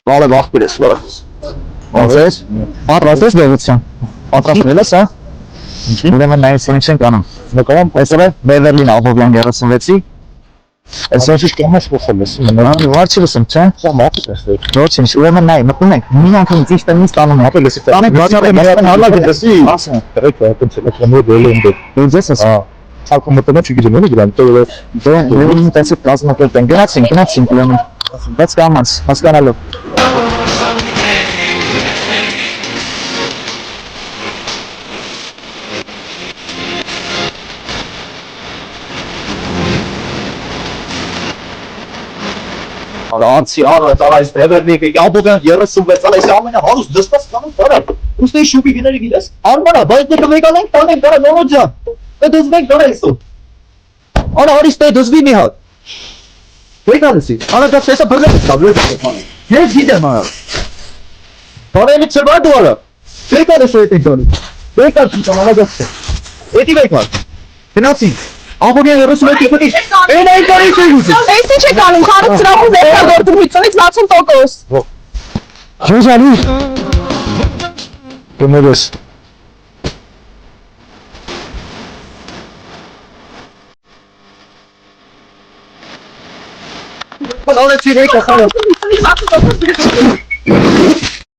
Vale, bak birisi var. Anladınız? Patlatız Beverly'den. Patlatırız ha? Ուրեմն նայ սենքս ենք անում։ Նկարում այսօր Beverly-ն Աբովյան 36-ի Այսինքն կամաս փոխելս։ Նրան վարչի լսում, չէ՞։ Սա մոտ է։ Ոչ, ուրեմն նայ, մտնում ենք։ Մի անգամ ճիշտ է ստանում, հա, լսի։ Տանը բացառը մեն հալա գտեսի։ Ասա։ Դրեք այդպես էլեկտրոնի դելենդը։ Դուք ես։ Հա։ Ցալքում մտնում եք գիտեմ, էլի դրան։ Դե նույն տեսը կազմակերպեն։ Գնացինք ուրեմն։ Բայց կամաս, հասկանալով։ Անցի այս Beverly-ի Աբովյան 36 այս ամենը հարուստ դստած կանում տարա։ Ուստի շուպի գիների գիտես։ Արմանա, բայց դե կմեկանենք տանենք դրա նորոջան։ Դե դուզվենք դրա էսո։ Արա արիս դե դուզվի մի հատ։ Եկալսի։ Արա դա տեսա բռնել կաբլը։ Ես գիտեմ արա։ Բարեմի ծրվար դու արա։ Եկալսի այդ տոնի։ Եկալսի տանալագացը։ Էդի վեկալ։ Գնացի։ Աբովյան 36 ֆուտի։ Էն այն կարի ցույց։ Այս ինչ է կանում, քարը ծրախում վերջավորում 50-ից 60%։ Ժոժալի։ Կներես։ Բալանը ծիրեք խաղը։ 50-ից 60%։